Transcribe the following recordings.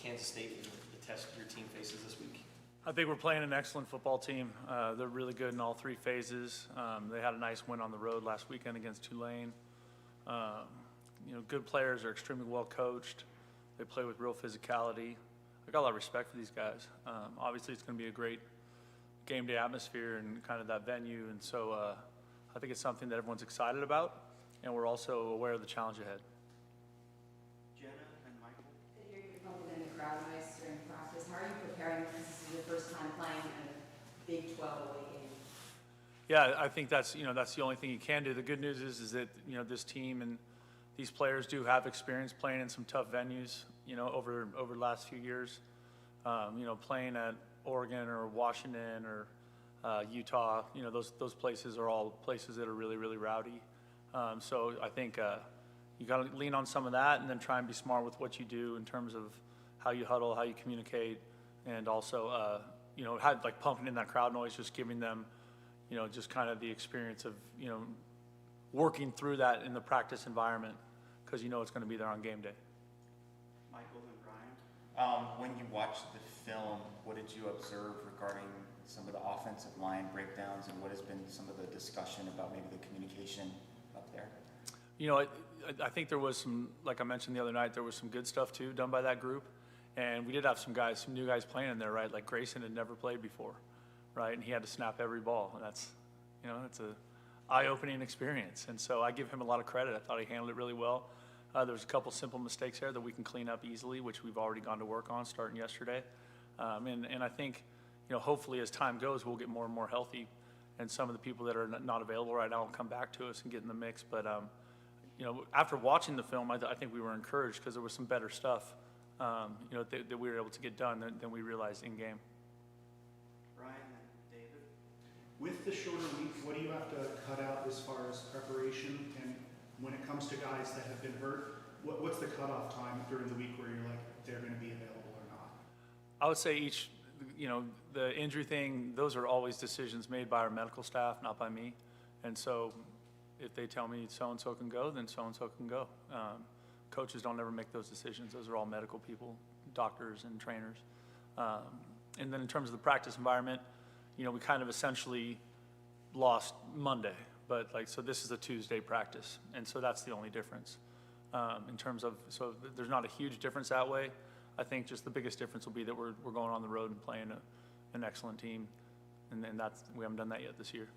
Kansas State and the test your team faces this week? I think we're playing an excellent football team. They're really good in all three phases. They had a nice win on the road last weekend against Tulane. Good players, are extremely well coached. They play with real physicality. I got a lot of respect for these guys. Obviously, it's going to be a great game day atmosphere and kind of that venue, and so I think it's something that everyone's excited about, and we're also aware of the challenge ahead. Jenna and Michael. I hear you're pumping in the crowd noise during practice. How are you preparing? This is your first time playing in a Big 12 away game. Yeah, I think that's the only thing you can do. The good news is that this team and these players do have experience playing in some tough venues. Over the last few years, playing at Oregon or Washington or Utah. Those places are all places that are really, really rowdy. So I think you got to lean on some of that, and then try and be smart with what you do in terms of how you huddle, how you communicate, and also like pumping in that crowd noise, just giving them just kind of the experience of working through that in the practice environment, because it's going to be there on game day. Michael and Brian. When you watched the film, what did you observe regarding some of the offensive line breakdowns, and what has been some of the discussion about maybe the communication up there? I think there was some, like I mentioned the other night, there was some good stuff too done by that group, and we did have some new guys playing in there, right? Like Grayson had never played before, right? And he had to snap every ball, and that's a eye-opening experience, and so I give him a lot of credit. I thought he handled it really well. There was a couple simple mistakes there that we can clean up easily, which we've already gone to work on starting yesterday. And I think, hopefully as time goes, we'll get more and more healthy, and some of the people that are not available right now will come back to us and get in the mix. But, after watching the film, I think we were encouraged because there was some better stuff, that we were able to get done than we realized in game. Brian and David. With the shorter week, what do you have to cut out as far as preparation? And when it comes to guys that have been hurt, what's the cutoff time during the week where you're like, they're going to be available or not? I would say the injury thing, those are always decisions made by our medical staff, not by me. And so if they tell me so-and-so can go, then so-and-so can go. Coaches don't ever make those decisions. Those are all medical people, doctors and trainers. And then in terms of the practice environment, we kind of essentially lost Monday. But so this is a Tuesday practice, and so that's the only difference in terms of, so there's not a huge difference that way. I think just the biggest difference will be that we're going on the road and playing an excellent team, and we haven't done that yet this year.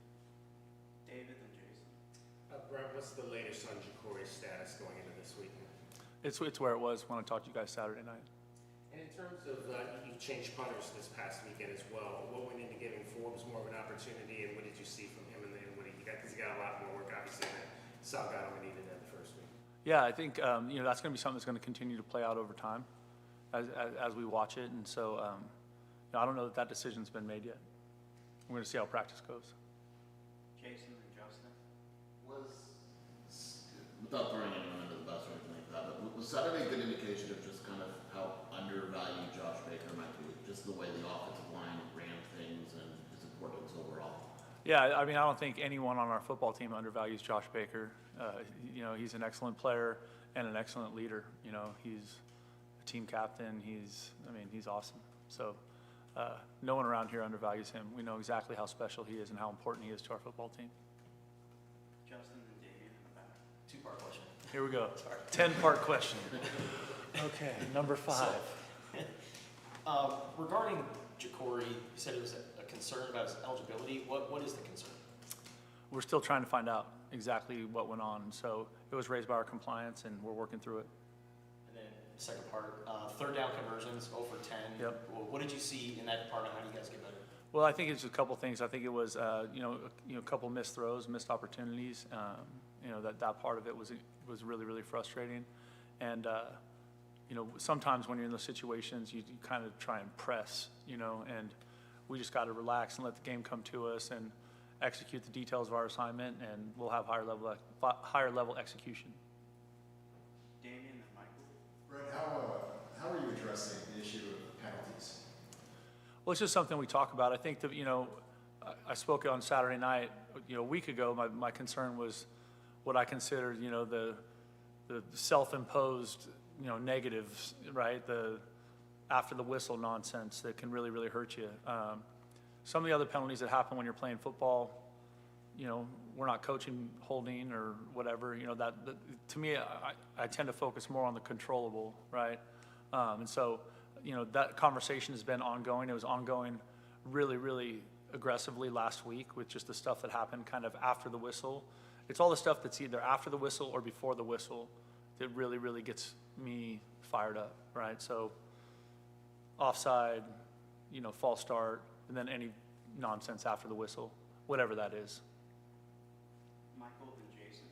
David and Jason. Brent, what's the latest on Jacory's status going into this weekend? It's where it was when I talked to you guys Saturday night. And in terms of, you've changed punters this past weekend as well. What went into giving Forbes more of an opportunity, and what did you see from him, and what did you got? Because he got a lot more work, obviously, than Salgado needed in the first week. Yeah, I think that's going to be something that's going to continue to play out over time as we watch it, and so I don't know that decision's been made yet. We're going to see how practice goes. Jason and Justin. Without throwing anyone under the bus or anything like that, but was Saturday a good indication of just kind of how undervalued Josh Baker might be? Just the way the offensive line ran things and his importance overall? Yeah, I don't think anyone on our football team undervalues Josh Baker. He's an excellent player and an excellent leader. He's a team captain. He's awesome. So no one around here undervalues him. We know exactly how special he is and how important he is to our football team. Justin and David in the back. Two-part question. Here we go. Sorry. 10-part question. Okay, number 5. Regarding Jacory, you said it was a concern about his eligibility. What is the concern? We're still trying to find out exactly what went on. So it was raised by our compliance, and we're working through it. And then second part, third down conversions, 0 for 10. Yep. What did you see in that department? How do you guys get better? Well, I think it's a couple things. I think it was, a couple missed throws, missed opportunities. That part of it was really, really frustrating. And, sometimes when you're in those situations, you kind of try and press, and we just got to relax and let the game come to us and execute the details of our assignment, and we'll have higher level execution. Damian and Michael. Brent, how are you addressing the issue of penalties? Well, it's just something we talk about. I think that, I spoke on Saturday night, a week ago, my concern was what I considered, the self-imposed, negatives, right? after the whistle nonsense that can really, really hurt you. Some of the other penalties that happen when you're playing football, we're not coaching holding or whatever, that to me, I tend to focus more on the controllable, right? And so, that conversation has been ongoing. It was ongoing really, really aggressively last week with just the stuff that happened kind of after the whistle. It's all the stuff that's either after the whistle or before the whistle that really, really gets me fired up, right? So offside, false start, and then any nonsense after the whistle, whatever that is. Michael, then Jason.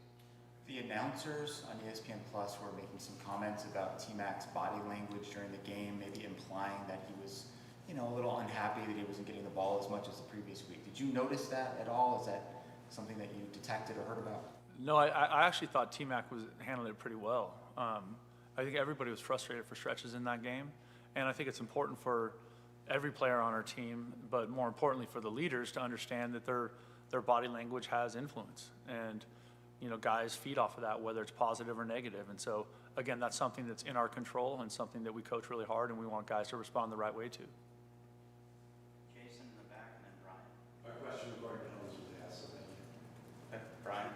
The announcers on ESPN Plus were making some comments about T-Mac's body language during the game, maybe implying that he was, a little unhappy that he wasn't getting the ball as much as the previous week. Did you notice that at all? Is that something that you detected or heard about? No, I actually thought T-Mac was handling it pretty well. I think everybody was frustrated for stretches in that game, and I think it's important for every player on our team, but more importantly for the leaders to understand that their body language has influence, and guys feed off of that, whether it's positive or negative. And so again, that's something that's in our control and something that we coach really hard, and we want guys to respond the right way to. Jason in the back, and then Brian. My question regarding penalties was asked, so thank you. Brian?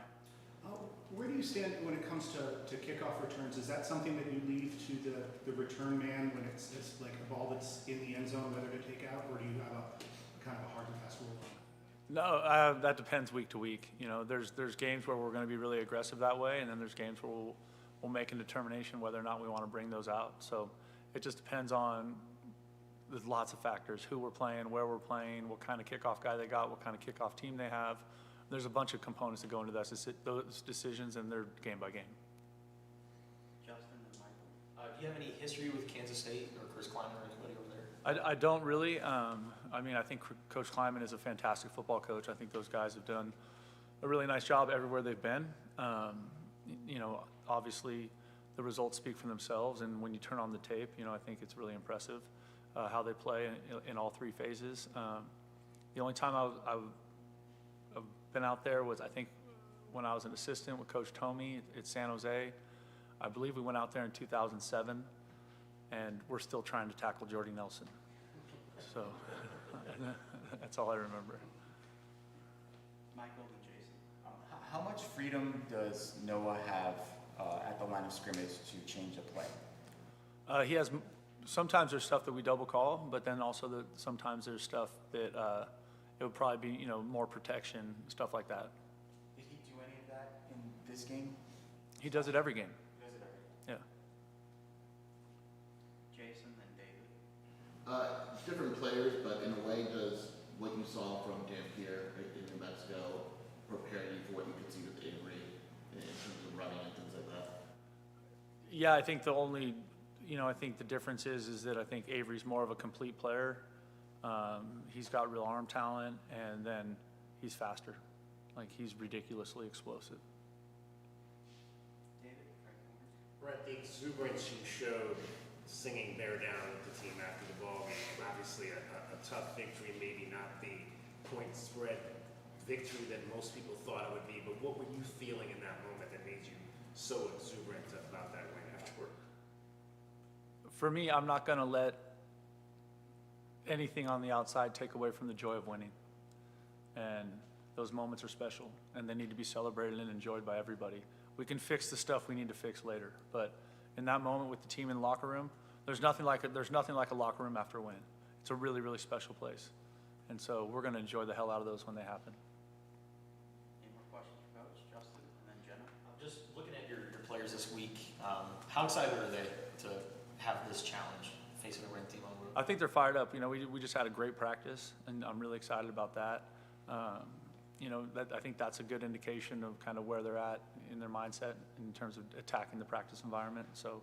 Where do you stand when it comes to kickoff returns? Is that something that you leave to the return man when it's like a ball that's in the end zone, whether to take out, or do you have a kind of a hard and fast rule on it? No, that depends week to week. There's games where we're going to be really aggressive that way, and then there's games where we'll make a determination whether or not we want to bring those out. So it just depends on, there's lots of factors: who we're playing, where we're playing, what kind of kickoff guy they got, what kind of kickoff team they have. There's a bunch of components that go into those decisions, and they're game by game. Justin and Michael. Do you have any history with Kansas State or Chris Kleiman or anybody over there? I don't really. I think Coach Kleiman is a fantastic football coach. I think those guys have done a really nice job everywhere they've been. Obviously the results speak for themselves, and when you turn on the tape, I think it's really impressive how they play in all three phases. The only time I've been out there was, I think, when I was an assistant with Coach Tomey at San Jose. I believe we went out there in 2007, and we're still trying to tackle Jordy Nelson. So that's all I remember. Michael and Jason. How much freedom does Noah have at the line of scrimmage to change a play? He has, sometimes there's stuff that we double call, but then also sometimes there's stuff that it would probably be, more protection, stuff like that. Did he do any of that in this game? He does it every game. He does it every game. Yeah. Jason and David. Different players, but in a way, does what you saw from Dampier in New Mexico prepare you for what you could see with Avery in terms of running and things like that? Yeah, I think the only, I think the difference is that I think Avery's more of a complete player. He's got real arm talent, and then he's faster. Like, he's ridiculously explosive. David, Brent, the exuberance you showed singing Bear Down with the team after the ball game, obviously a tough victory, maybe not the point spread victory that most people thought it would be, but what were you feeling in that moment that made you so exuberant about that win afterward? For me, I'm not going to let anything on the outside take away from the joy of winning. And those moments are special, and they need to be celebrated and enjoyed by everybody. We can fix the stuff we need to fix later, but in that moment with the team in the locker room, there's nothing like a locker room after a win. It's a really, really special place. And so we're going to enjoy the hell out of those when they happen. Any more questions for Coach? Justin, and then Jenna. Just looking at your players this week, how excited are they to have this challenge, facing a ranked team on the road? I think they're fired up. We just had a great practice, and I'm really excited about that. I think that's a good indication of kind of where they're at in their mindset in terms of attacking the practice environment. So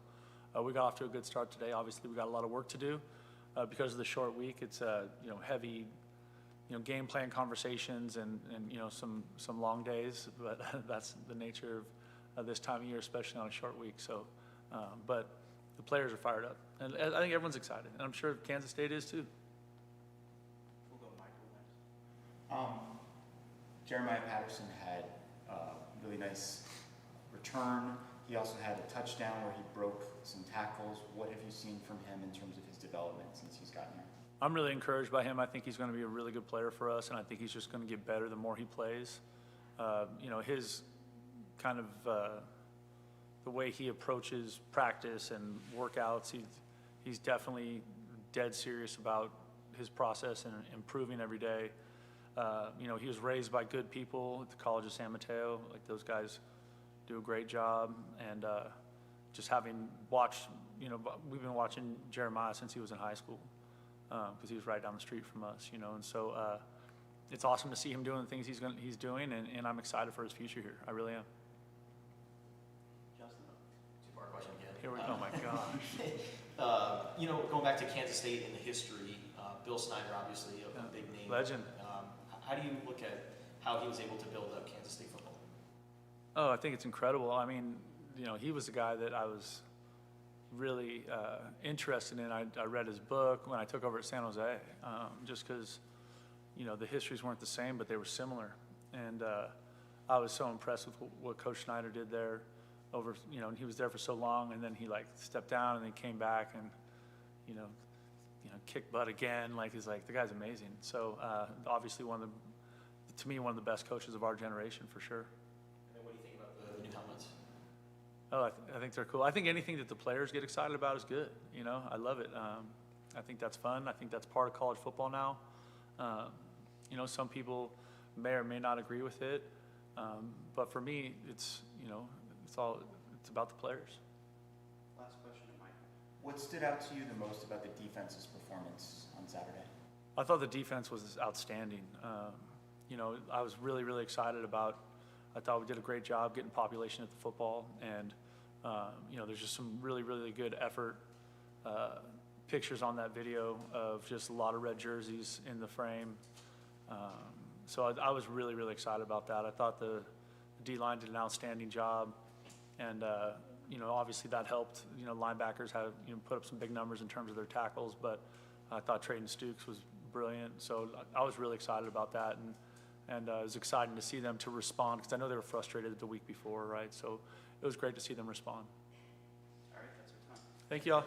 we got off to a good start today. Obviously, we got a lot of work to do because of the short week. It's heavy, game plan conversations and some long days, but that's the nature of this time of year, especially on a short week. So, but the players are fired up, and I think everyone's excited, and I'm sure Kansas State is too. We'll go Michael next. Jeremiah Patterson had a really nice return. He also had a touchdown where he broke some tackles. What have you seen from him in terms of his development since he's gotten here? I'm really encouraged by him. I think he's going to be a really good player for us, and I think he's just going to get better the more he plays. You know, his kind of the way he approaches practice and workouts, he's definitely dead serious about his process and improving every day. You know, he was raised by good people at the College of San Mateo. Like, those guys do a great job. And just having watched, you know, we've been watching Jeremiah since he was in high school, because he was right down the street from us, you know. And so it's awesome to see him doing the things he's doing, and I'm excited for his future here. I really am. Justin? Two-part question again. Here we go. Oh my gosh. You know, going back to Kansas State and the history, Bill Snyder, obviously a big name. Legend. How do you look at how he was able to build up Kansas State football? Oh, I think it's incredible. I mean, you know, he was the guy that I was really interested in. I read his book when I took over at San Jose, just because, you know, the histories weren't the same, but they were similar. And I was so impressed with what Coach Snyder did there over, you know, and he was there for so long, and then he like stepped down and then came back and, you know, kicked butt again. Like, he's like, the guy's amazing. So obviously to me, one of the best coaches of our generation for sure. And then what do you think about the new helmets? Oh, I think they're cool. I think anything that the players get excited about is good. You know, I love it. I think that's fun. I think that's part of college football now. You know, some people may or may not agree with it, but for me, it's, you know, it's about the players. Last question, Mike. What stood out to you the most about the defense's performance on Saturday? I thought the defense was outstanding. You know, I was really, really excited about. I thought we did a great job getting population at the football, and you know, there's just some really, really good effort. Pictures on that video of just a lot of red jerseys in the frame. So I was really, really excited about that. I thought the D-line did an outstanding job, and you know, obviously that helped. You know, linebackers had, you know, put up some big numbers in terms of their tackles, but I thought Trayton Stukes was brilliant. So I was really excited about that, and it was exciting to see them to respond, because I know they were frustrated the week before, right? So it was great to see them respond. All right, that's our time. Thank you all.